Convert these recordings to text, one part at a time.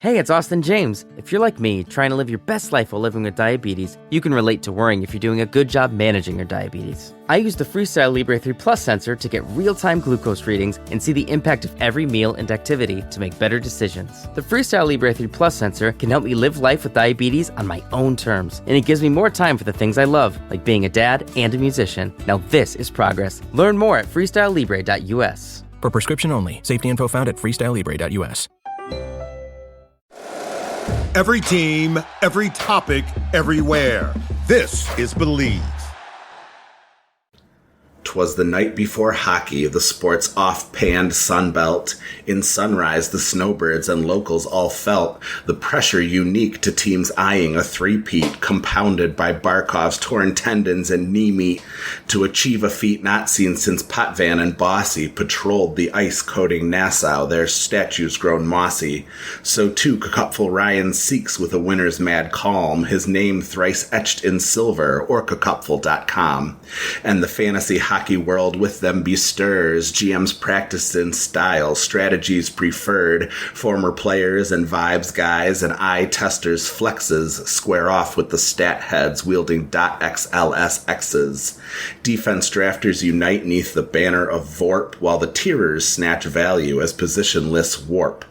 Hey, it's Austin James. If you're like me, trying to live your best life while living with diabetes, you can relate to worrying if you're doing a good job managing your diabetes. I use the Freestyle Libre 3 Plus sensor to get real-time glucose readings and see the impact of every meal and activity to make better decisions. The Freestyle Libre 3 Plus sensor can help me live life with diabetes on my own terms, and it gives me more time for the things I love, like being a dad and a musician. Now this is progress. Learn more at freestylelibre.us. For prescription only. Safety info found at freestylelibre.us. Every team, every topic, everywhere. This is Believe. 'Twas the night before hockey, the sport's off-panned Sunbelt. In Sunrise, the snowbirds and locals all felt the pressure unique to teams eyeing a three-peat, compounded by Barkov's torn tendons and knee meat. To achieve a feat not seen since Potvin and Bossy patrolled the ice-coating Nassau, their statues grown mossy. So too Cupful Ryan seeks with a winner's mad calm, his name thrice etched in silver, orcacupful.com. And the fantasy hockey world with them bestirs, GMs practiced in style, strategies preferred, former players and vibes guys and eye testers flexes square off with the stat heads wielding .xlsx's. Defense drafters unite neath the banner of Vorp, while the tierers snatch value as positionless warp.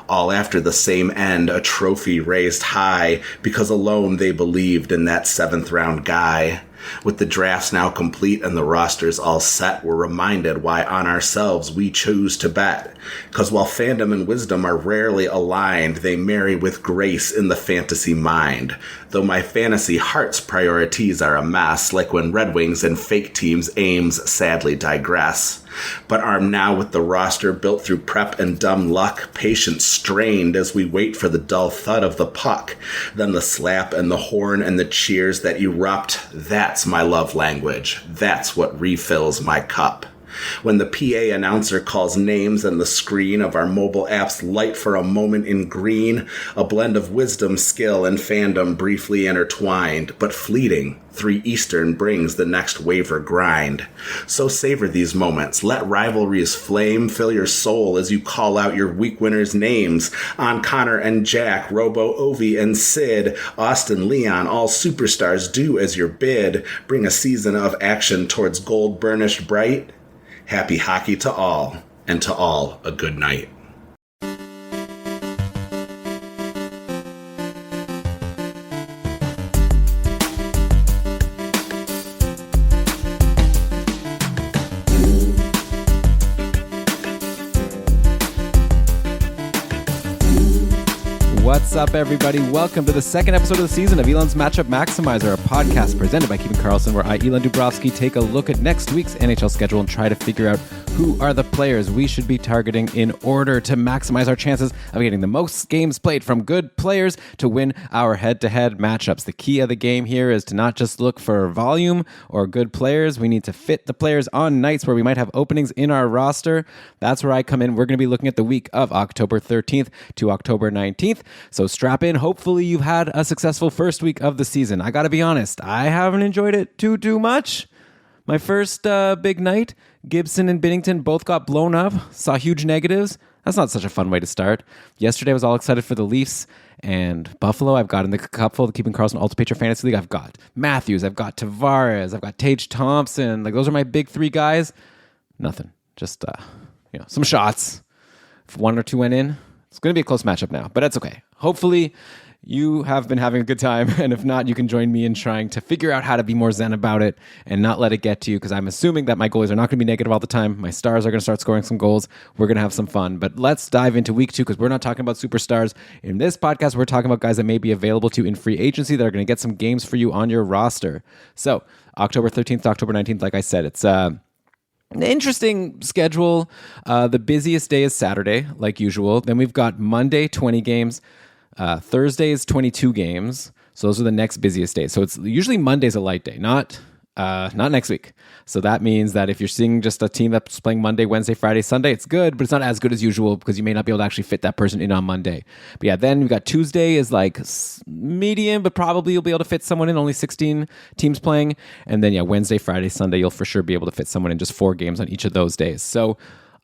All after the same end, a trophy raised high, because alone they believed in that seventh-round guy. With the drafts now complete and the rosters all set, we're reminded why on ourselves we choose to bet. 'Cause while fandom and wisdom are rarely aligned, they marry with grace in the fantasy mind. Though my fantasy heart's priorities are a mess, like when Red Wings and fake teams' aims sadly digress. But armed now with the roster built through prep and dumb luck, patience strained as we wait for the dull thud of the puck. Then the slap and the horn and the cheers that erupt, that's my love language. That's what refills my cup. When the PA announcer calls names and the screen of our mobile apps light for a moment in green, a blend of wisdom, skill, and fandom briefly intertwined, but fleeting. 3 Eastern brings the next waiver grind. So savor these moments. Let rivalry's flame fill your soul as you call out your week winners' names. On Connor and Jack, Robo, Ovi, and Sid, Austin, Leon, all superstars do as your bid. Bring a season of action towards gold burnished bright. Happy hockey to all, and to all a good night. What's up, everybody? Welcome to the second episode of the season of Elan's Matchup Maximizer, a podcast presented by Kevin Carlson, where I, Elan Dubrovsky, take a look at next week's NHL schedule and try to figure out who are the players we should be targeting in order to maximize our chances of getting the most games played from good players to win our head-to-head matchups. The key of the game here is to not just look for volume or good players. We need to fit the players on nights where we might have openings in our roster. That's where I come in. We're going to be looking at the week of October 13th to October 19th. So strap in. Hopefully you've had a successful first week of the season. I got to be honest, I haven't enjoyed it too much. My first big night, Gibson and Binnington both got blown up, saw huge negatives. That's not such a fun way to start. Yesterday I was all excited for the Leafs and Buffalo. I've got in the cupful, the Keeping Carlson Ultimate Fantasy League. I've got Matthews, I've got Tavares, I've got Tage Thompson. Like, those are my big 3 guys. Nothing. Just some shots. If 1 or 2 went in, it's going to be a close matchup now, but that's okay. Hopefully you have been having a good time, and if not, you can join me in trying to figure out how to be more zen about it and not let it get to you, because I'm assuming that my goalies are not going to be negative all the time. My stars are going to start scoring some goals. We're going to have some fun, but let's dive into week 2, because we're not talking about superstars. In this podcast, we're talking about guys that may be available to you in free agency that are going to get some games for you on your roster. So October 13th to October 19th, like I said, it's an interesting schedule. The busiest day is Saturday, like usual. Then we've got Monday, 20 games. Thursday is 22 games. So those are the next busiest days. So it's usually Monday's a light day, not next week. So that means that if you're seeing just a team that's playing Monday, Wednesday, Friday, Sunday, it's good, but it's not as good as usual because you may not be able to actually fit that person in on Monday. But yeah, then we've got Tuesday is like medium, but probably you'll be able to fit someone in, only 16 teams playing. And then yeah, Wednesday, Friday, Sunday, you'll for sure be able to fit someone in, just 4 games on each of those days. So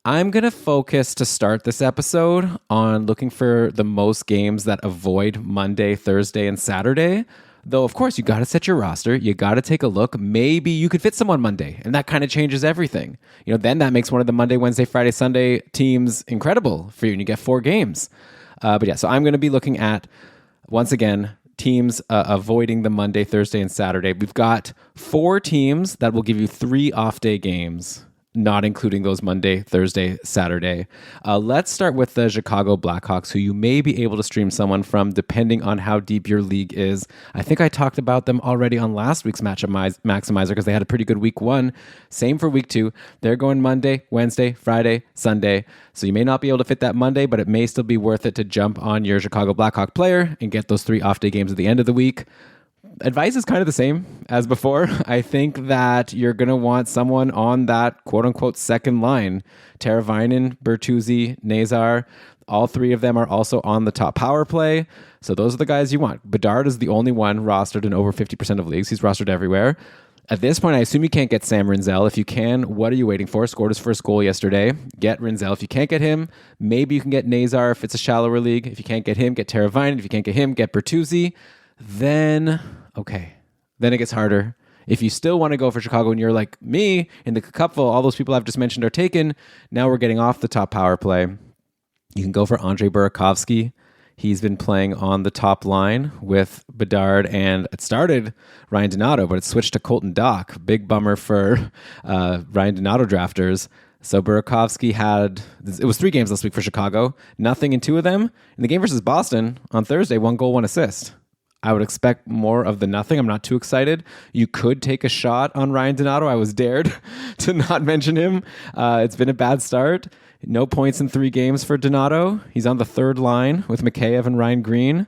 I'm going to focus to start this episode on looking for the most games that avoid Monday, Thursday, and Saturday. Though, of course, you got to set your roster. You got to take a look. Maybe you could fit someone Monday, and that kind of changes everything. Then that makes one of the Monday, Wednesday, Friday, Sunday teams incredible for you, and you get 4 games. But yeah, so I'm going to be looking at, once again, teams avoiding the Monday, Thursday, and Saturday. We've got 4 teams that will give you 3 off-day games, not including those Monday, Thursday, Saturday. Let's start with the Chicago Blackhawks, who you may be able to stream someone from depending on how deep your league is. I think I talked about them already on last week's Matchup Maximizer because they had a pretty good week 1. Same for week 2. They're going Monday, Wednesday, Friday, Sunday. So you may not be able to fit that Monday, but it may still be worth it to jump on your Chicago Blackhawk player and get those 3 off-day games at the end of the week. Advice is kind of the same as before. I think that you're going to want someone on that quote-unquote second line. Teravainen, Bertuzzi, Nazar, all 3 of them are also on the top power play. So those are the guys you want. Bedard is the only one rostered in over 50% of leagues. He's rostered everywhere. At this point, I assume you can't get Sam Rinzel. If you can, what are you waiting for? Scored his first goal yesterday. Get Rinzel. If you can't get him, maybe you can get Nazar if it's a shallower league. If you can't get him, get Teravainen. If you can't get him, get Bertuzzi. Then it gets harder. If you still want to go for Chicago and you're like me in the cupful, all those people I've just mentioned are taken. Now we're getting off the top power play. You can go for Andre Burakovsky. He's been playing on the top line with Bedard, and it started Ryan Donato, but it switched to Colton Dach. Big bummer for Ryan Donato drafters. So Burakovsky it was 3 games last week for Chicago, nothing in 2 of them. In the game versus Boston on Thursday, 1 goal, 1 assist. I would expect more of the nothing. I'm not too excited. You could take a shot on Ryan Donato. I was dared to not mention him. It's been a bad start. No points in 3 games for Donato. He's on the 3rd line with Mikheyev and Ryan Green.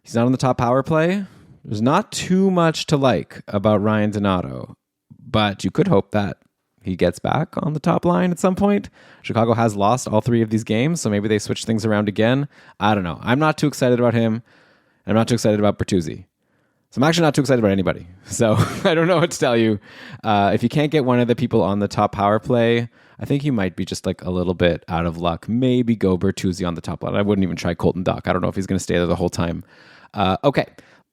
He's not on the top power play. There's not too much to like about Ryan Donato, but you could hope that he gets back on the top line at some point. Chicago has lost all 3 of these games, so maybe they switch things around again. I don't know. I'm not too excited about him. I'm not too excited about Bertuzzi. So I'm actually not too excited about anybody. So I don't know what to tell you. If you can't get one of the people on the top power play, I think you might be just like a little bit out of luck. Maybe go Bertuzzi on the top line. I wouldn't even try Colton Dach. I don't know if he's going to stay there the whole time. Okay,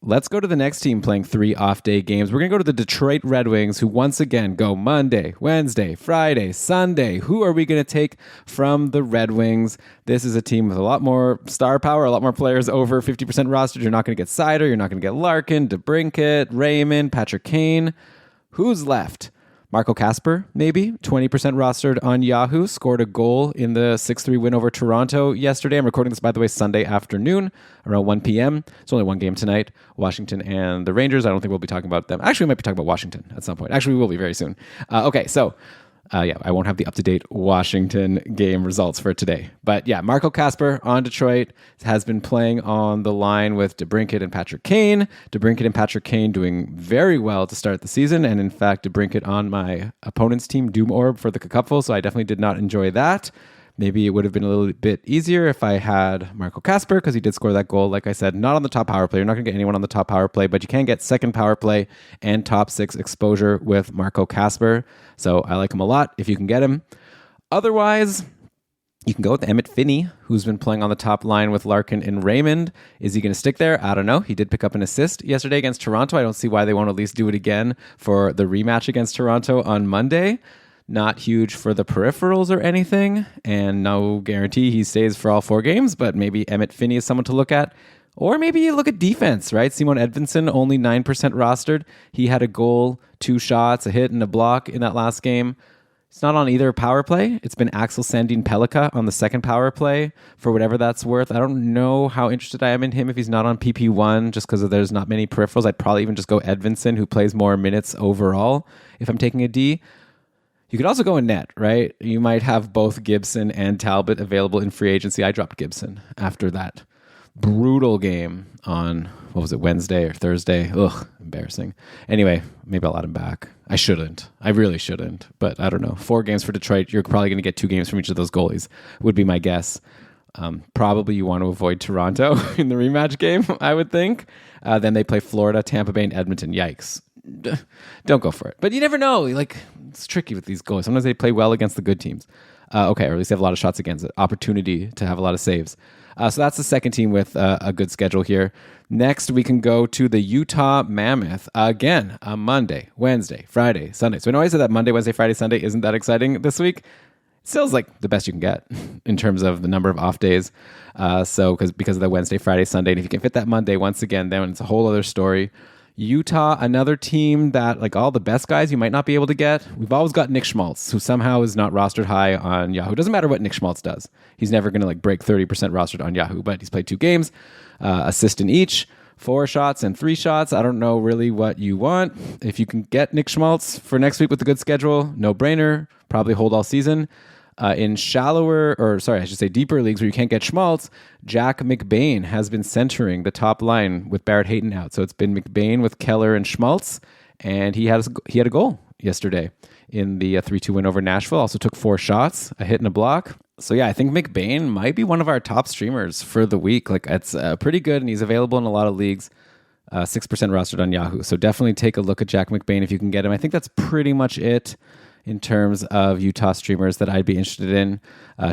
let's go to the next team playing 3 off-day games. We're going to go to the Detroit Red Wings, who once again go Monday, Wednesday, Friday, Sunday. Who are we going to take from the Red Wings? This is a team with a lot more star power, a lot more players over 50% rostered. You're not going to get Seider. You're not going to get Larkin, DeBrincat, Raymond, Patrick Kane. Who's left? Marco Kasper, maybe, 20% rostered on Yahoo, scored a goal in the 6-3 win over Toronto yesterday. I'm recording this, by the way, Sunday afternoon, around 1 p.m. It's only 1 game tonight, Washington and the Rangers. I don't think we'll be talking about them. Actually, we might be talking about Washington at some point. Actually, we will be very soon. I won't have the up-to-date Washington game results for today. But yeah, Marco Kasper on Detroit has been playing on the line with DeBrincat and Patrick Kane. DeBrincat and Patrick Kane doing very well to start the season. And in fact, DeBrincat on my opponent's team, Doom Orb, for the Cupful. So I definitely did not enjoy that. Maybe it would have been a little bit easier if I had Marco Kasper, because he did score that goal. Like I said, not on the top power play. You're not going to get anyone on the top power play, but you can get second power play and top 6 exposure with Marco Kasper. So I like him a lot if you can get him. Otherwise, you can go with Emmett Finney, who's been playing on the top line with Larkin and Raymond. Is he going to stick there? I don't know. He did pick up an assist yesterday against Toronto. I don't see why they won't at least do it again for the rematch against Toronto on Monday. Not huge for the peripherals or anything, and no guarantee he stays for all 4 games, but maybe Emmett Finney is someone to look at. Or maybe you look at defense, right? Simon Edvinsson, only 9% rostered. He had a goal, 2 shots, a hit, and a block in that last game. It's not on either power play. It's been Axel Sandin Pellikka on the second power play, for whatever that's worth. I don't know how interested I am in him if he's not on PP1, just because there's not many peripherals. I'd probably even just go Edvinsson, who plays more minutes overall, if I'm taking a D. You could also go in net, right? You might have both Gibson and Talbot available in free agency. I dropped Gibson after that brutal game on, Wednesday or Thursday? Ugh, embarrassing. Anyway, maybe I'll add him back. I shouldn't. I really shouldn't. But I don't know. 4 games for Detroit. You're probably going to get 2 games from each of those goalies, would be my guess. Probably you want to avoid Toronto in the rematch game, I would think. Then they play Florida, Tampa Bay, and Edmonton. Yikes. Don't go for it. But you never know. It's tricky with these goalies. Sometimes they play well against the good teams. Okay, or at least they have a lot of shots against it. Opportunity to have a lot of saves. So that's the second team with a good schedule here. Next, we can go to the Utah Mammoth. Again, a Monday, Wednesday, Friday, Sunday. So I know I said that Monday, Wednesday, Friday, Sunday isn't that exciting this week. It still is like the best you can get in terms of the number of off days. Because of the Wednesday, Friday, Sunday. And if you can fit that Monday, once again, then it's a whole other story. Utah, another team that, like all the best guys, you might not be able to get. We've always got Nick Schmaltz, who somehow is not rostered high on Yahoo. Doesn't matter what Nick Schmaltz does. He's never going to break 30% rostered on Yahoo, but he's played 2 games, assist in each, 4 shots and 3 shots. I don't know really what you want. If you can get Nick Schmaltz for next week with a good schedule, no brainer, probably hold all season. In deeper leagues where you can't get Schmaltz, Jack McBain has been centering the top line with Barrett Hayton out. So it's been McBain with Keller and Schmaltz, and he had a goal yesterday in the 3-2 win over Nashville. Also took 4 shots, a hit and a block. So yeah, I think McBain might be one of our top streamers for the week. It's pretty good, and he's available in a lot of leagues. 6% rostered on Yahoo. So definitely take a look at Jack McBain if you can get him. I think that's pretty much it in terms of Utah streamers that I'd be interested in.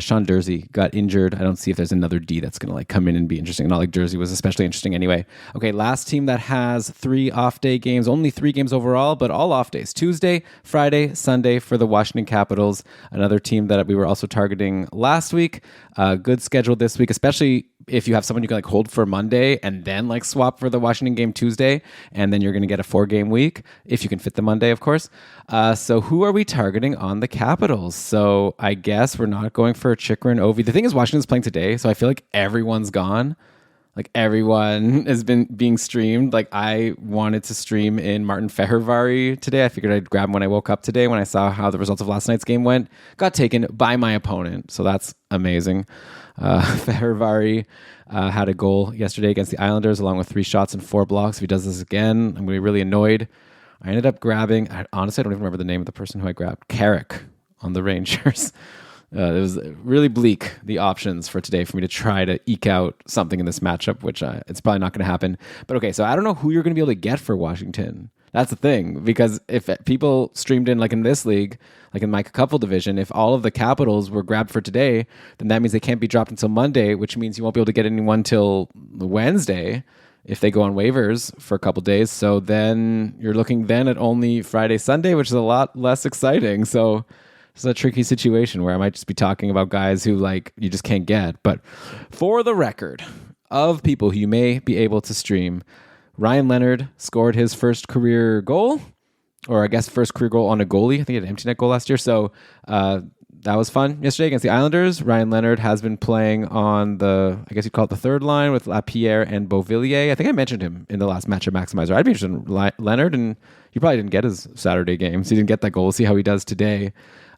Sean Dursey got injured. I don't see if there's another D that's going to come in and be interesting. Not like Dursey was especially interesting anyway. Okay, last team that has 3 off-day games. Only 3 games overall, but all off days. Tuesday, Friday, Sunday for the Washington Capitals. Another team that we were also targeting last week. Good schedule this week, especially if you have someone you can hold for Monday and then swap for the Washington game Tuesday, and then you're going to get a 4-game week if you can fit the Monday, of course. So who are we targeting on the Capitals? So I guess we're not going for Chikrin, Ovi. The thing is, Washington's playing today, so I feel like everyone's gone. Everyone has been being streamed. I wanted to stream in Martin Fehervary today. I figured I'd grab him when I woke up today when I saw how the results of last night's game went. Got taken by my opponent, so that's amazing. Fehervary had a goal yesterday against the Islanders along with 3 shots and 4 blocks. If he does this again, I'm going to be really annoyed. I ended up grabbing, honestly, I don't even remember the name of the person who I grabbed, Carrick on the Rangers. It was really bleak, the options for today for me to try to eke out something in this matchup, which it's probably not going to happen. But okay, so I don't know who you're going to be able to get for Washington. That's the thing, because if people streamed in in this league, in my couple division, if all of the Capitals were grabbed for today, then that means they can't be dropped until Monday, which means you won't be able to get anyone till Wednesday if they go on waivers for a couple days. So then you're looking then at only Friday, Sunday, which is a lot less exciting. So it's a tricky situation where I might just be talking about guys who you just can't get. But for the record of people who you may be able to stream, Ryan Leonard scored his first career goal, or I guess first career goal on a goalie. I think he had an empty net goal last year. So that was fun yesterday against the Islanders. Ryan Leonard has been playing on I guess you'd call it the third line with Lapierre and Beauvillier. I think I mentioned him in the last matchup maximizer. I'd be interested in Leonard, and he probably didn't get his Saturday game, so he didn't get that goal. We'll see how he does today.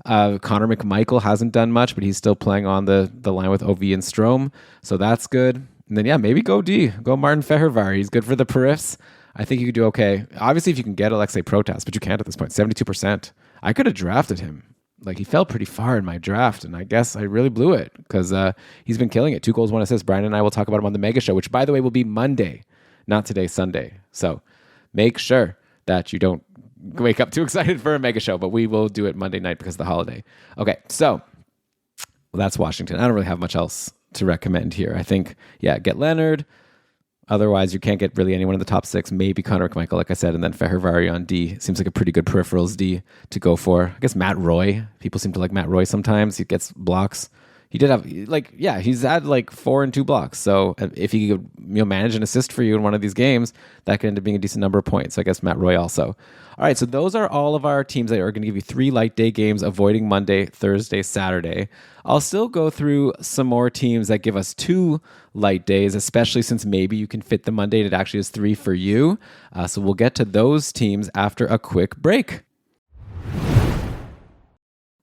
Connor McMichael hasn't done much, but he's still playing on the line with OV and Strome, so that's good. And then, maybe go D. Go Martin Fehervary. He's good for the periffs. I think you could do okay. Obviously, if you can get Alexei Protas, but you can't at this point. 72%. I could have drafted him. He fell pretty far in my draft, and I guess I really blew it because he's been killing it. 2 goals, 1 assist. Brian and I will talk about him on the Mega Show, which, by the way, will be Monday, not today, Sunday. So make sure that you don't wake up too excited for a Mega Show, but we will do it Monday night because of the holiday. Okay, so that's Washington. I don't really have much else to recommend here. I think, get Leonard. Otherwise, you can't get really anyone in the top 6. Maybe Connor McMichael, like I said, and then Fehervary on D. Seems like a pretty good peripherals D to go for. I guess Matt Roy. People seem to like Matt Roy sometimes. He gets blocks. He did have, he's had 4 and 2 blocks. So if he could manage an assist for you in one of these games, that could end up being a decent number of points. So I guess Matt Roy also. All right, so those are all of our teams that are going to give you 3 light day games, avoiding Monday, Thursday, Saturday. I'll still go through some more teams that give us 2 light days, especially since maybe you can fit the Monday and it actually is 3 for you. So we'll get to those teams after a quick break.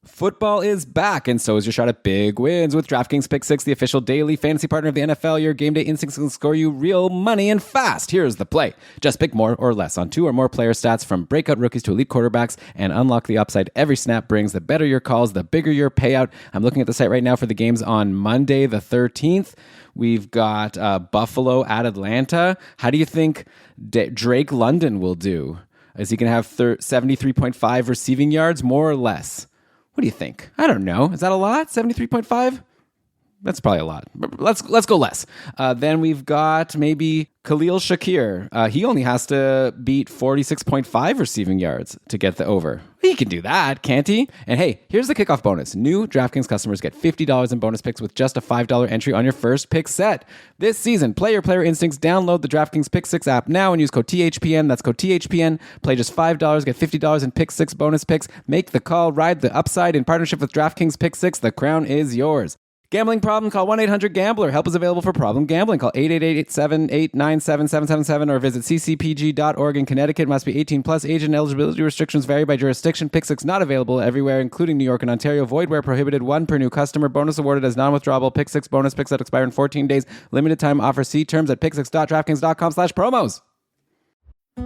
Football is back, and so is your shot at big wins with DraftKings Pick 6, the official daily fantasy partner of the NFL. Your game day instincts can score you real money and fast. Here's the play. Just pick more or less on 2 or more player stats from breakout rookies to elite quarterbacks and unlock the upside every snap brings. The better your calls, the bigger your payout. I'm looking at the site right now for the games on Monday, the 13th. We've got Buffalo at Atlanta. How do you think Drake London will do? Is he going to have 73.5 receiving yards, more or less? What do you think? I don't know. Is that a lot? 73.5? That's probably a lot. Let's go less. Then we've got maybe Khalil Shakir. He only has to beat 46.5 receiving yards to get the over. He can do that, can't he? And hey, here's the kickoff bonus. New DraftKings customers get $50 in bonus picks with just a $5 entry on your first pick set. This season, play your player instincts. Download the DraftKings Pick 6 app now and use code THPN. That's code THPN. Play just $5, get $50 in Pick 6 bonus picks. Make the call, ride the upside in partnership with DraftKings Pick 6. The crown is yours. Gambling problem? Call 1-800-GAMBLER. Help is available for problem gambling. Call 888-879-7777 or visit ccpg.org. In Connecticut, must be 18 plus. Age and eligibility restrictions vary by jurisdiction. Pick 6 not available everywhere, including New York and Ontario. Void where prohibited. 1 per new customer. Bonus awarded as non-withdrawable. Pick 6 bonus picks that expire in 14 days. Limited time offer. See terms at pick6.draftkings.com/promos.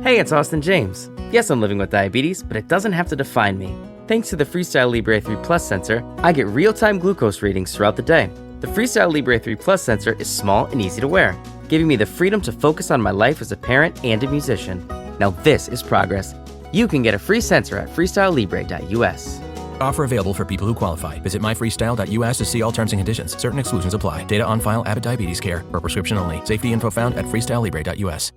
Hey, it's Austin James. Yes, I'm living with diabetes, but it doesn't have to define me. Thanks to the Freestyle Libre 3 Plus sensor, I get real-time glucose readings throughout the day. The Freestyle Libre 3 Plus sensor is small and easy to wear, giving me the freedom to focus on my life as a parent and a musician. Now this is progress. You can get a free sensor at freestylelibre.us. Offer available for people who qualify. Visit myfreestyle.us to see all terms and conditions. Certain exclusions apply. Data on file. Abbott Diabetes Care. For prescription only. Safety info found at freestylelibre.us.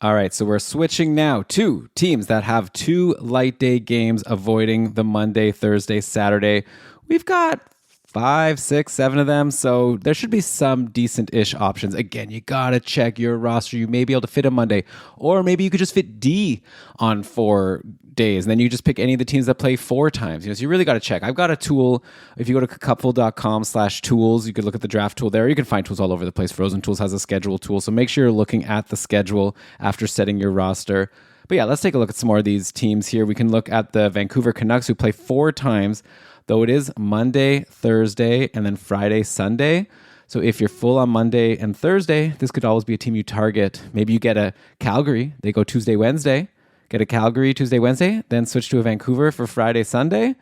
All right, so we're switching now to teams that have 2 light day games, avoiding the Monday, Thursday, Saturday. We've got 5, 6, 7 of them, so there should be some decent-ish options. Again, you gotta check your roster. You may be able to fit a Monday, or maybe you could just fit D on 4 days, and then you just pick any of the teams that play 4 times. So you really got to check. I've got a tool. If you go to cupful.com/tools, you could look at the draft tool there. You can find tools all over the place. Frozen Tools has a schedule tool, so make sure you're looking at the schedule after setting your roster. But yeah, let's take a look at some more of these teams here. We can look at the Vancouver Canucks, who play 4 times, though it is Monday, Thursday, and then Friday, Sunday. So if you're full on Monday and Thursday, this could always be a team you target. Maybe you get a Calgary. They go Tuesday, Wednesday. Get a Calgary Tuesday, Wednesday, then switch to a Vancouver for Friday, Sunday.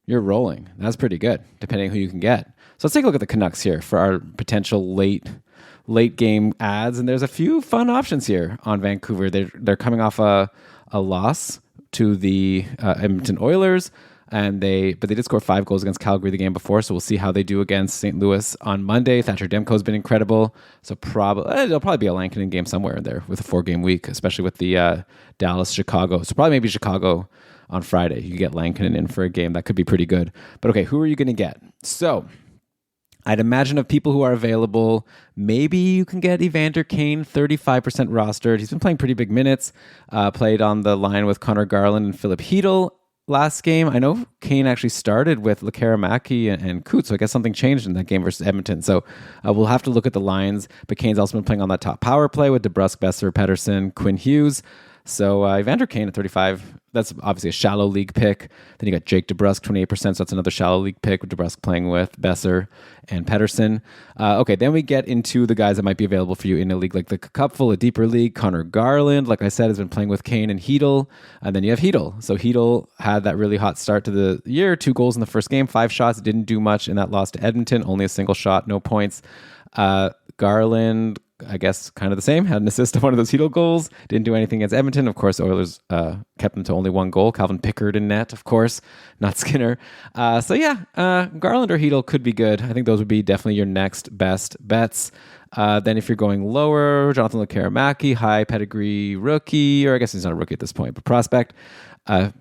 You're rolling. That's pretty good, depending who you can get. So let's take a look at the Canucks here for our potential late game ads. And there's a few fun options here on Vancouver. They're coming off a loss to the Edmonton Oilers. But they did score 5 goals against Calgary the game before, so we'll see how they do against St. Louis on Monday. Thatcher Demko's been incredible, so there'll probably be a Lankinen game somewhere in there with a 4-game week, especially with the Dallas-Chicago. So probably maybe Chicago on Friday. You get Lankinen in for a game. That could be pretty good. But okay, who are you going to get? So I'd imagine of people who are available, maybe you can get Evander Kane, 35% rostered. He's been playing pretty big minutes, played on the line with Connor Garland and Philip Hedl last game. I know Kane actually started with Lekaramaki and Coots, so I guess something changed in that game versus Edmonton. So we'll have to look at the lines. But Kane's also been playing on that top power play with DeBrusk, Besser, Pettersson, Quinn Hughes. So Evander Kane at 35, that's obviously a shallow league pick. Then you got Jake DeBrusk, 28%, so that's another shallow league pick with DeBrusk playing with Besser and Pettersson. Okay, then we get into the guys that might be available for you in a league like the Cupful, a deeper league. Connor Garland, like I said, has been playing with Kane and Hedl. And then you have Hedl. So Hedl had that really hot start to the year, 2 goals in the first game, 5 shots, didn't do much in that loss to Edmonton, only a single shot, no points. Garland, I guess kind of the same, had an assist on one of those Hedl goals, didn't do anything against Edmonton. Of course, Oilers kept them to only 1 goal. Calvin Pickard in net, of course, not Skinner. Garland or Hedl could be good. I think those would be definitely your next best bets. Then if you're going lower, Jonathan Lekaramaki, high pedigree rookie, or I guess he's not a rookie at this point, but prospect.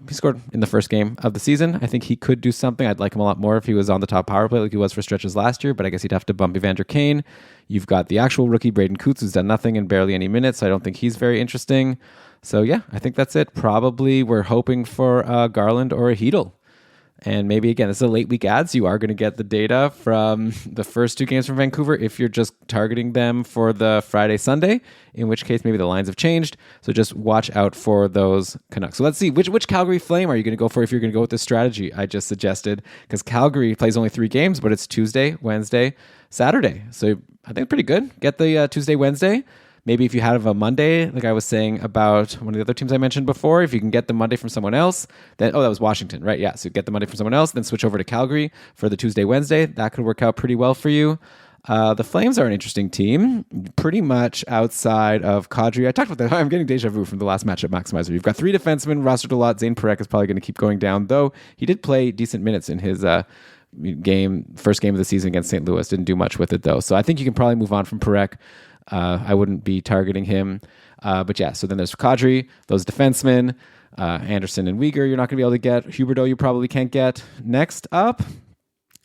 He scored in the first game of the season. I think he could do something. I'd like him a lot more if he was on the top power play like he was for stretches last year, but I guess he'd have to bump Evander Kane. You've got the actual rookie, Braden Coots, who's done nothing in barely any minutes, so I don't think he's very interesting. So yeah, I think that's it. Probably we're hoping for Garland or a Hedl. And maybe, again, this is a late week ad, so you are going to get the data from the first 2 games from Vancouver if you're just targeting them for the Friday, Sunday, in which case maybe the lines have changed. So just watch out for those Canucks. So let's see, which Calgary Flame are you going to go for if you're going to go with this strategy I just suggested? Because Calgary plays only 3 games, but it's Tuesday, Wednesday, Saturday. So I think pretty good. Get the Tuesday, Wednesday. Maybe if you have a Monday, like I was saying about one of the other teams I mentioned before, if you can get the Monday from someone else, then, that was Washington, right? Yeah, so get the Monday from someone else, then switch over to Calgary for the Tuesday, Wednesday. That could work out pretty well for you. The Flames are an interesting team, pretty much outside of Kadri. I talked about that. I'm getting deja vu from the last matchup maximizer. You've got 3 defensemen rostered a lot. Zane Parekh is probably going to keep going down, though he did play decent minutes in his first game of the season against St. Louis. Didn't do much with it, though. So I think you can probably move on from Parekh. I wouldn't be targeting him. But yeah, so then there's Kadri, those defensemen, Anderson and Uyghur you're not going to be able to get. Huberdeau you probably can't get. Next up,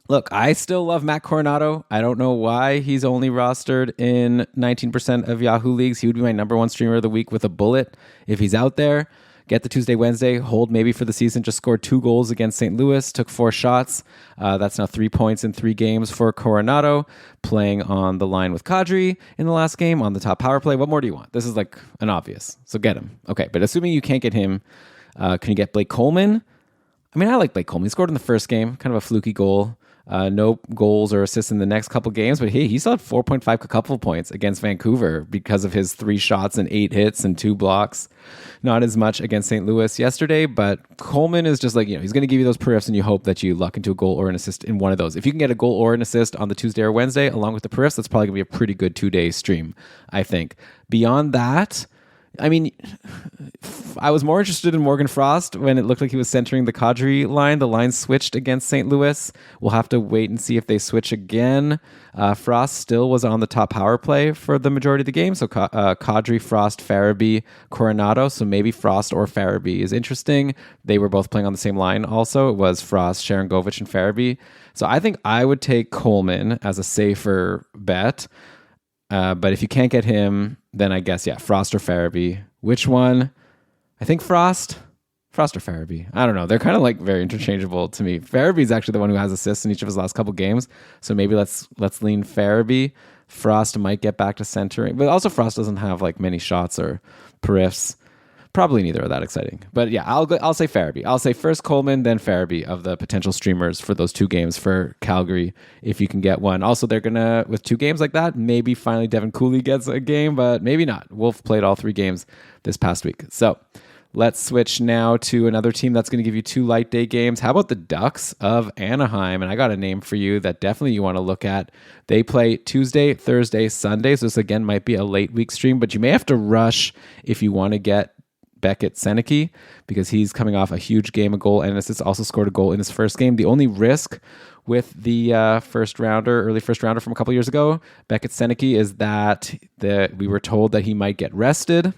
look, I still love Matt Coronado. I don't know why he's only rostered in 19% of Yahoo leagues. He would be my number 1 streamer of the week with a bullet if he's out there. Get the Tuesday, Wednesday, hold maybe for the season. Just scored 2 goals against St. Louis, took 4 shots. That's now 3 points in 3 games for Coronado, playing on the line with Kadri in the last game on the top power play. What more do you want? This is like an obvious. So get him. Okay, but assuming you can't get him, can you get Blake Coleman? I mean, I like Blake Coleman. He scored in the first game, kind of a fluky goal. No goals or assists in the next couple games, but hey, he still had 4.5 couple points against Vancouver because of his 3 shots and 8 hits and 2 blocks. Not as much against St. Louis yesterday, but Coleman is just like, he's going to give you those periffs and you hope that you luck into a goal or an assist in one of those. If you can get a goal or an assist on the Tuesday or Wednesday along with the periffs, that's probably going to be a pretty good 2-day stream, I think. Beyond that, I mean, I was more interested in Morgan Frost when it looked like he was centering the Kadri line. The line switched against St. Louis. We'll have to wait and see if they switch again. Frost still was on the top power play for the majority of the game. So Kadri, Frost, Farabee, Coronado. So maybe Frost or Farabee is interesting. They were both playing on the same line also. It was Frost, Sharangovich, and Farabee. So I think I would take Coleman as a safer bet. But if you can't get him, then I guess, Frost or Farabee. Which one? I think Frost or Farabee. I don't know. They're kind of like very interchangeable to me. Farabee's actually the one who has assists in each of his last couple games. So maybe let's lean Farabee. Frost might get back to centering. But also Frost doesn't have like many shots or periffs. Probably neither are that exciting. But yeah, I'll say Farabee. I'll say first Coleman, then Farabee of the potential streamers for those 2 games for Calgary, if you can get one. Also, they're going to, with 2 games like that, maybe finally Devin Cooley gets a game, but maybe not. Wolf played all 3 games this past week. So let's switch now to another team that's going to give you 2 light day games. How about the Ducks of Anaheim? And I got a name for you that definitely you want to look at. They play Tuesday, Thursday, Sunday. So this again might be a late week stream, but you may have to rush if you want to get Beckett Seneke because he's coming off a huge game, a goal and assist, also scored a goal in his first game. The only risk with the early first rounder from a couple years ago, Beckett Seneke, is that we were told that he might get rested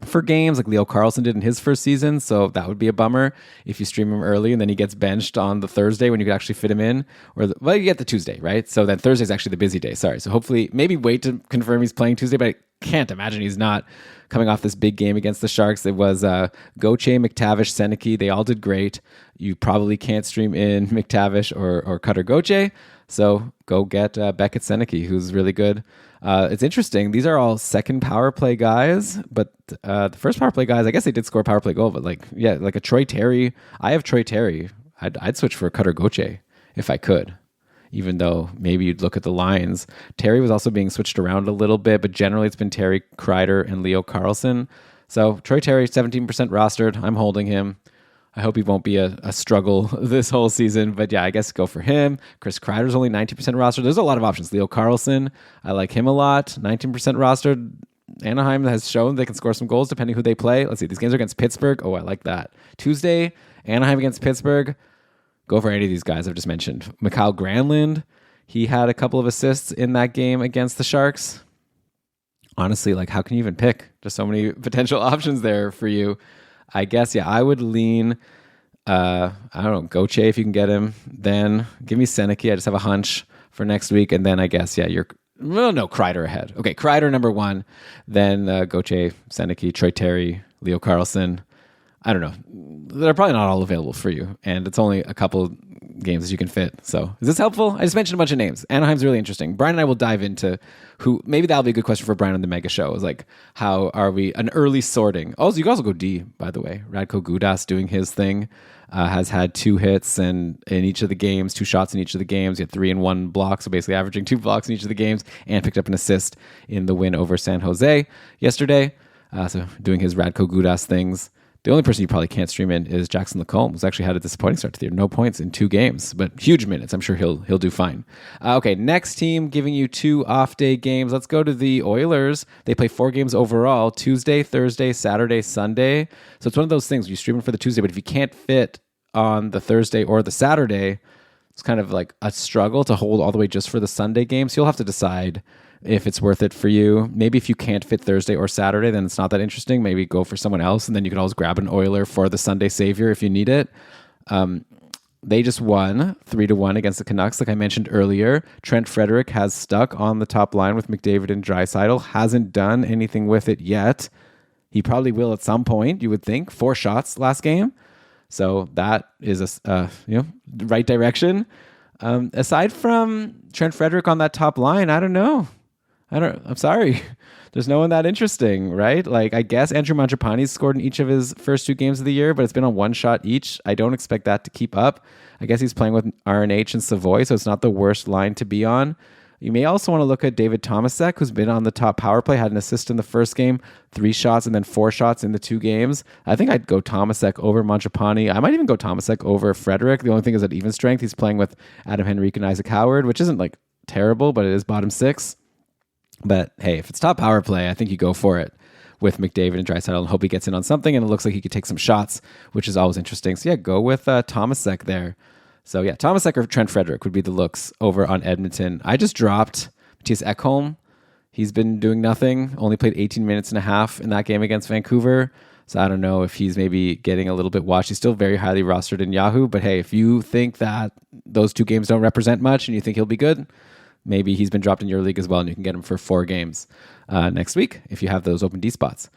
for games like Leo Carlsson did in his first season. So that would be a bummer if you stream him early and then he gets benched on the Thursday when you could actually fit him in. You get the Tuesday, right? So then Thursday's actually the busy day. Sorry. So hopefully maybe wait to confirm he's playing Tuesday, but I can't imagine he's not coming off this big game against the Sharks. It was Gauthier, McTavish, Seneke. They all did great. You probably can't stream in McTavish or Cutter Gauthier. So go get Beckett Seneke, who's really good. It's interesting. These are all second power play guys, but the first power play guys, I guess they did score a power play goal, but like a Troy Terry. I have Troy Terry. I'd switch for Cutter Gauthier if I could, even though maybe you'd look at the lines. Terry was also being switched around a little bit, but generally it's been Terry Kreider and Leo Carlsson. So Troy Terry, 17% rostered. I'm holding him. I hope he won't be a struggle this whole season, but yeah, I guess go for him. Chris Kreider's only 19% rostered. There's a lot of options. Leo Carlsson, I like him a lot. 19% rostered. Anaheim has shown they can score some goals depending who they play. Let's see. These games are against Pittsburgh. Oh, I like that. Tuesday, Anaheim against Pittsburgh. Go for any of these guys I've just mentioned. Mikhail Granlund, he had a couple of assists in that game against the Sharks. Honestly, like how can you even pick? Just so many potential options there for you. I guess, I would lean, I don't know, Gauthier if you can get him. Then give me Seneke. I just have a hunch for next week. And then I guess, Kreider ahead. Okay, Kreider number 1. Then Gauthier, Seneke, Troy Terry, Leo Carlsson. I don't know. They're probably not all available for you. And it's only a couple games that you can fit. So is this helpful? I just mentioned a bunch of names. Anaheim's really interesting. Brian and I will dive into who, maybe that'll be a good question for Brian on the Mega Show, is like, how are we an early sorting? Also, you can also go D, by the way. Radko Gudas doing his thing, has had 2 hits and in each of the games, 2 shots in each of the games. He had 3 and 1 block, so basically averaging 2 blocks in each of the games, and picked up an assist in the win over San Jose yesterday. So doing his Radko Gudas things. The only person you probably can't stream in is Jackson Lacombe, who's actually had a disappointing start to the year. No points in 2 games, but huge minutes. I'm sure he'll do fine. Okay, next team giving you 2 off-day games. Let's go to the Oilers. They play 4 games overall, Tuesday, Thursday, Saturday, Sunday. So it's one of those things, you stream it for the Tuesday, but if you can't fit on the Thursday or the Saturday, it's kind of like a struggle to hold all the way just for the Sunday game. So you'll have to decide if it's worth it for you. Maybe if you can't fit Thursday or Saturday, then it's not that interesting. Maybe go for someone else, and then you can always grab an Oiler for the Sunday savior if you need it. They just won 3-1 against the Canucks, like I mentioned earlier. Trent Frederick has stuck on the top line with McDavid and Draisaitl. Hasn't done anything with it yet. He probably will at some point, you would think. 4 shots last game. So that is the right direction. Aside from Trent Frederick on that top line, I don't know. I'm sorry. There's no one that interesting, right? Like, I guess Andrew Mangiapane's scored in each of his first 2 games of the year, but it's been on 1 shot each. I don't expect that to keep up. I guess he's playing with RNH and Savoy, so it's not the worst line to be on. You may also want to look at David Tomasek, who's been on the top power play, had an assist in the first game, 3 shots, and then 4 shots in the 2 games. I think I'd go Tomasek over Mangiapane. I might even go Tomasek over Frederick. The only thing is at even strength, he's playing with Adam Henrique and Isaac Howard, which isn't like terrible, but it is bottom 6. But hey, if it's top power play, I think you go for it with McDavid and Draisaitl and hope he gets in on something, and it looks like he could take some shots, which is always interesting. So yeah, go with Tomasek there. So yeah, Tomasek or Trent Frederick would be the looks over on Edmonton. I just dropped Mattias Ekholm. He's been doing nothing, only played 18 minutes and a half in that game against Vancouver. So I don't know if he's maybe getting a little bit washed. He's still very highly rostered in Yahoo, but hey, if you think that those 2 games don't represent much and you think he'll be good, maybe he's been dropped in your league as well, and you can get him for 4 games next week if you have those open D spots.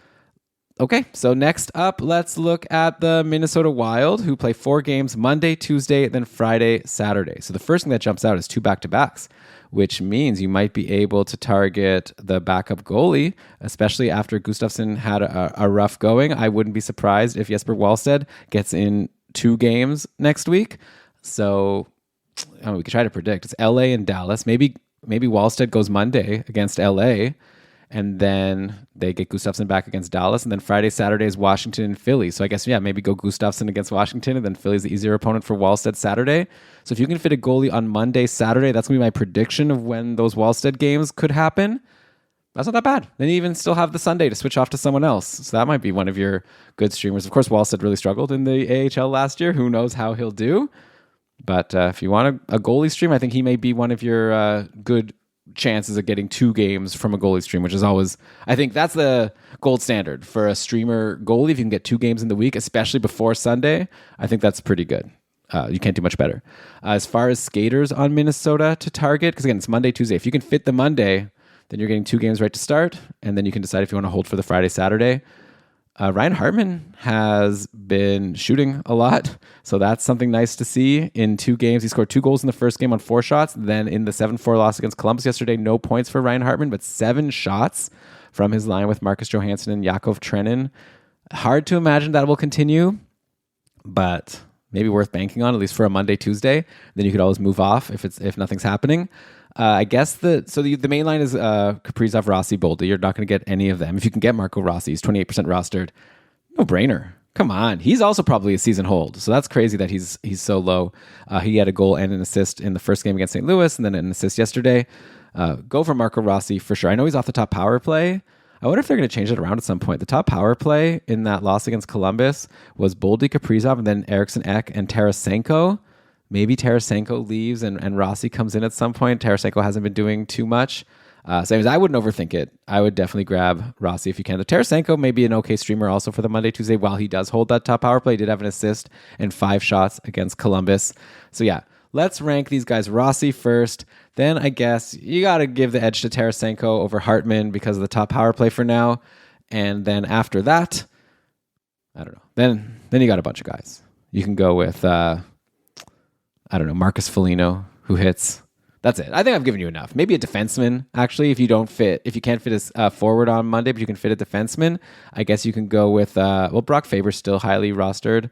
Okay, so next up, let's look at the Minnesota Wild, who play 4 games Monday, Tuesday, then Friday, Saturday. So the first thing that jumps out is 2 back-to-backs, which means you might be able to target the backup goalie, especially after Gustafsson had a rough going. I wouldn't be surprised if Jesper Wallstedt gets in 2 games next week. So we could try to predict. It's LA and Dallas. Maybe Wallstedt goes Monday against LA, and then they get Gustafsson back against Dallas, and then Friday, Saturday is Washington and Philly. So I guess, maybe go Gustafsson against Washington, and then Philly's the easier opponent for Wallstedt Saturday. So if you can fit a goalie on Monday, Saturday, that's going to be my prediction of when those Wallstedt games could happen. That's not that bad. Then you even still have the Sunday to switch off to someone else. So that might be one of your good streamers. Of course, Wallstedt really struggled in the AHL last year. Who knows how he'll do? But if you want a goalie stream, I think he may be one of your good chances of getting 2 games from a goalie stream, which is always, I think that's the gold standard for a streamer goalie. If you can get 2 games in the week, especially before Sunday, I think that's pretty good. You can't do much better. As far as skaters on Minnesota to target, because again, it's Monday, Tuesday. If you can fit the Monday, then you're getting 2 games right to start, and then you can decide if you want to hold for the Friday, Saturday. Ryan Hartman has been shooting a lot, so that's something nice to see. In 2 games, he scored 2 goals in the first game on 4 shots. Then in the 7-4 loss against Columbus yesterday, no points for Ryan Hartman, but 7 shots from his line with Marcus Johansson and Yakov Trenin. Hard to imagine that will continue, but maybe worth banking on, at least for a Monday, Tuesday. Then you could always move off if nothing's happening. I guess the main line is Kaprizov, Rossi, Boldy. You're not going to get any of them. If you can get Marco Rossi, he's 28% rostered. No brainer. Come on. He's also probably a season hold. So that's crazy that he's so low. He had a goal and an assist in the first game against St. Louis, and then an assist yesterday. Go for Marco Rossi for sure. I know he's off the top power play. I wonder if they're going to change it around at some point. The top power play in that loss against Columbus was Boldy, Kaprizov, and then Eriksson Ek and Tarasenko. Maybe Tarasenko leaves and Rossi comes in at some point. Tarasenko hasn't been doing too much. So anyways, I wouldn't overthink it. I would definitely grab Rossi if you can. The Tarasenko may be an okay streamer also for the Monday, Tuesday while he does hold that top power play. He did have an assist and 5 shots against Columbus. So yeah, let's rank these guys. Rossi first. Then I guess you got to give the edge to Tarasenko over Hartman because of the top power play for now. And then after that, I don't know. Then you got a bunch of guys. You can go with... Marcus Foligno, who hits. That's it. I think I've given you enough. Maybe a defenseman, actually, if you can't fit a forward on Monday, but you can fit a defenseman, I guess you can go with, Brock Faber's still highly rostered.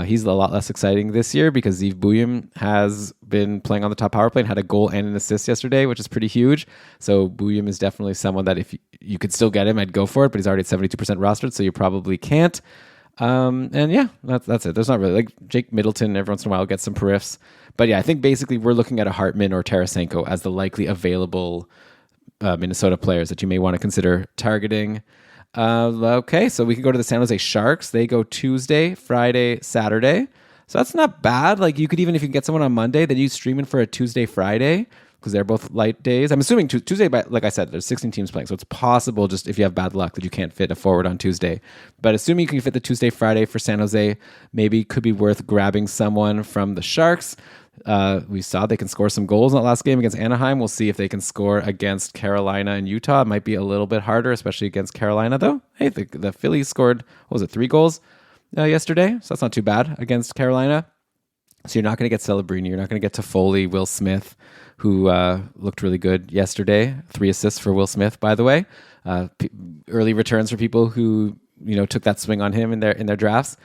He's a lot less exciting this year because Zeev Bouillon has been playing on the top power play and had a goal and an assist yesterday, which is pretty huge. So Bouillon is definitely someone that if you could still get him, I'd go for it, but he's already at 72% rostered, so you probably can't. And yeah, that's it. There's not really like Jake Middleton every once in a while gets some periffs. But yeah, I think basically we're looking at a Hartman or Tarasenko as the likely available Minnesota players that you may want to consider targeting. Okay, so we can go to the San Jose Sharks. They go Tuesday, Friday, Saturday. So that's not bad. Like you could even, if you can get someone on Monday, then you stream in for a Tuesday, Friday, because they're both light days. I'm assuming Tuesday, but like I said, there's 16 teams playing. So it's possible just if you have bad luck that you can't fit a forward on Tuesday. But assuming you can fit the Tuesday, Friday for San Jose, maybe could be worth grabbing someone from the Sharks. We saw they can score some goals in that last game against Anaheim. We'll see if they can score against Carolina and Utah. It might be a little bit harder, especially against Carolina, though. Hey, the Phillies scored, 3 goals yesterday? So that's not too bad against Carolina. So you're not going to get Celebrini. You're not going to get Toffoli, Will Smith, who looked really good yesterday. 3 assists for Will Smith, by the way. Early returns for people who took that swing on him in their drafts.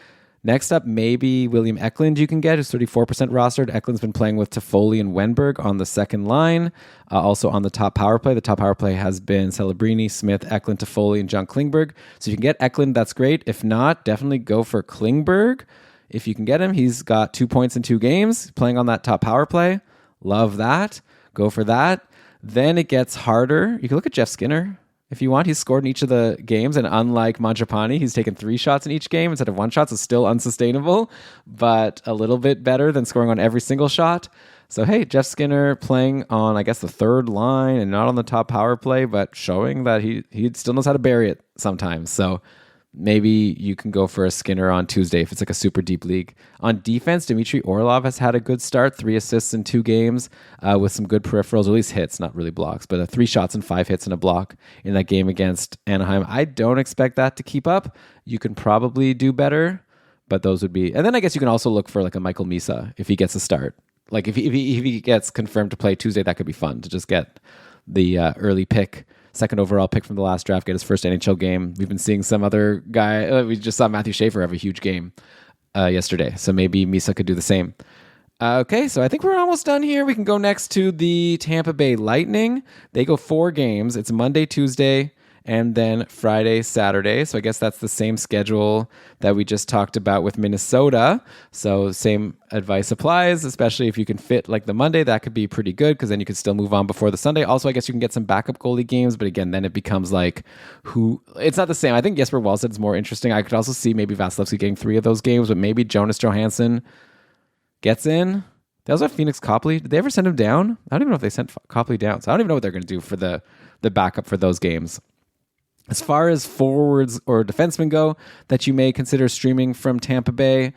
Next up, maybe William Eklund you can get, who's 34% rostered. Eklund's been playing with Toffoli and Wenberg on the second line. Also on the top power play. The top power play has been Celebrini, Smith, Eklund, Toffoli, and John Klingberg. So if you can get Eklund, that's great. If not, definitely go for Klingberg. If you can get him, he's got 2 points in 2 games, playing on that top power play. Love that. Go for that. Then it gets harder. You can look at Jeff Skinner. If you want, he's scored in each of the games, and unlike Mangiapane, he's taken 3 shots in each game instead of 1 shot, so still unsustainable, but a little bit better than scoring on every single shot. So, hey, Jeff Skinner playing on, I guess, the third line and not on the top power play, but showing that he still knows how to bury it sometimes. So maybe you can go for a Skinner on Tuesday if it's like a super deep league. On defense, Dmitry Orlov has had a good start, 3 assists in 2 games with some good peripherals, at least hits, not really blocks, but 3 shots and 5 hits and a block in that game against Anaheim. I don't expect that to keep up. You can probably do better, but those would be... And then I guess you can also look for like a Michael Misa if he gets a start. Like if he gets confirmed to play Tuesday, that could be fun to just get the early pick, second overall pick from the last draft, get his first NHL game. We've been seeing some other guy. We just saw Matthew Schaefer have a huge game yesterday. So maybe Misa could do the same. Okay, so I think we're almost done here. We can go next to the Tampa Bay Lightning. They go 4 games. It's Monday, Tuesday, and then Friday, Saturday. So I guess that's the same schedule that we just talked about with Minnesota. So same advice applies, especially if you can fit like the Monday. That could be pretty good because then you could still move on before the Sunday. Also, I guess you can get some backup goalie games, but again, then it becomes like it's not the same. I think Jesper Wallsted's more interesting. I could also see maybe Vasilevsky getting 3 of those games, but maybe Jonas Johansson gets in. They also have Phoenix Copley. Did they ever send him down? I don't even know if they sent Copley down. So I don't even know what they're going to do for the backup for those games. As far as forwards or defensemen go that you may consider streaming from Tampa Bay,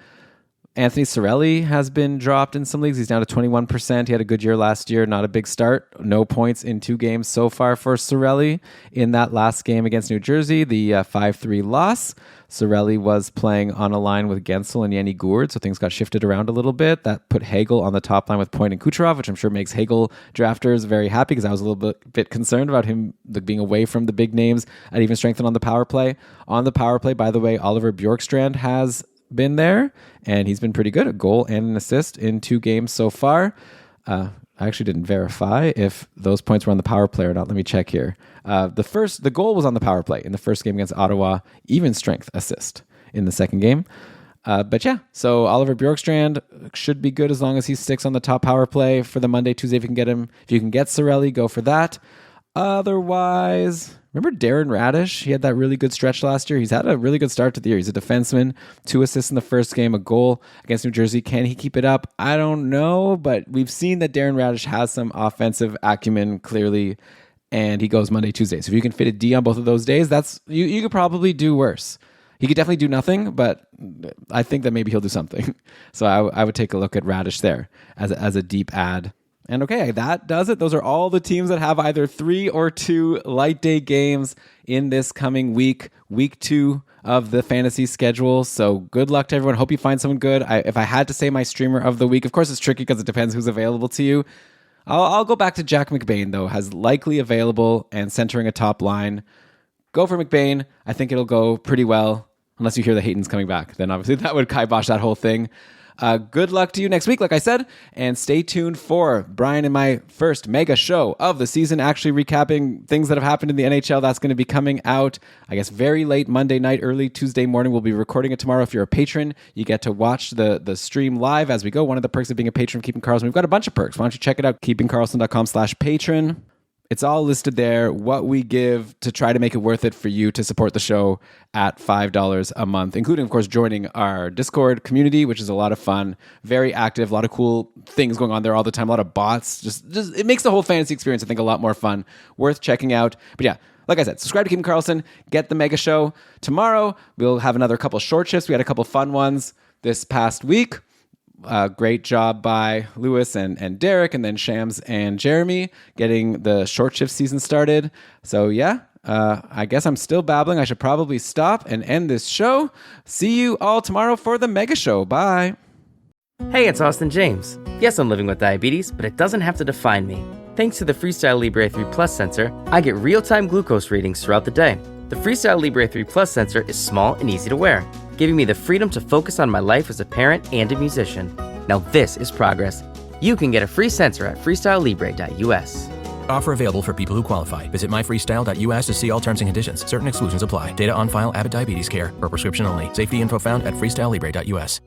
Anthony Cirelli has been dropped in some leagues. He's down to 21%. He had a good year last year. Not a big start. No points in 2 games so far for Cirelli. In that last game against New Jersey, the 5-3 loss, Cirelli was playing on a line with Gensel and Yanni Gourde, so things got shifted around a little bit. That put Hagel on the top line with Point and Kucherov, which I'm sure makes Hagel drafters very happy because I was a little bit concerned about him being away from the big names and even strengthen on the power play. On the power play, by the way, Oliver Bjorkstrand has been there, and he's been pretty good. A goal and an assist in 2 games so far. I actually didn't verify if those points were on the power play or not. Let me check here. The goal was on the power play in the first game against Ottawa. Even strength assist in the second game. But yeah, so Oliver Bjorkstrand should be good as long as he sticks on the top power play for the Monday, Tuesday. If you can get him, if you can get Cirelli, go for that. Otherwise, remember Darren Radish? He had that really good stretch last year. He's had a really good start to the year. He's a defenseman, 2 assists in the first game, a goal against New Jersey. Can he keep it up? I don't know, but we've seen that Darren Radish has some offensive acumen, clearly, and he goes Monday, Tuesday. So if you can fit a D on both of those days, that's you could probably do worse. He could definitely do nothing, but I think that maybe he'll do something. So I would take a look at Radish there as a deep add. And okay, that does it. Those are all the teams that have either 3 or 2 light day games in this coming week 2 of the fantasy schedule. So good luck to everyone. Hope you find someone good. If I had to say my streamer of the week, of course it's tricky because it depends who's available to you. I'll go back to Jack McBain, though, has likely available and centering a top line. Go for McBain. I think it'll go pretty well, unless you hear that Hayton's coming back. Then obviously that would kibosh that whole thing. Good luck to you next week, like I said, and stay tuned for Brian and my first mega show of the season, actually recapping things that have happened in the NHL. That's going to be coming out, I guess, very late Monday night, early Tuesday morning. We'll be recording it tomorrow. If you're a patron, you get to watch the stream live as we go. One of the perks of being a patron of Keeping Karlsson. We've got a bunch of perks. Why don't you check it out, keepingkarlsson.com/patron. It's all listed there, what we give to try to make it worth it for you to support the show at $5 a month, including, of course, joining our Discord community, which is a lot of fun, very active, a lot of cool things going on there all the time, a lot of bots. Just it makes the whole fantasy experience, I think, a lot more fun, worth checking out. But yeah, like I said, subscribe to Keeping Karlsson, get the mega show. Tomorrow, we'll have another couple short shifts. We had a couple fun ones this past week. Great job by Lewis and Derek, and then Shams and Jeremy getting the short shift season started. So yeah, I guess I'm still babbling. I should probably stop and end this show. See you all tomorrow for the mega show. Bye. Hey, it's Austin James. Yes, I'm living with diabetes, but it doesn't have to define me. Thanks to the Freestyle Libre 3 Plus sensor, I get real-time glucose readings throughout the day. The Freestyle Libre 3 Plus sensor is small and easy to wear, giving me the freedom to focus on my life as a parent and a musician. Now this is progress. You can get a free sensor at freestylelibre.us. Offer available for people who qualify. Visit myfreestyle.us to see all terms and conditions. Certain exclusions apply. Data on file, Abbott Diabetes Care, per prescription only. Safety info found at freestylelibre.us.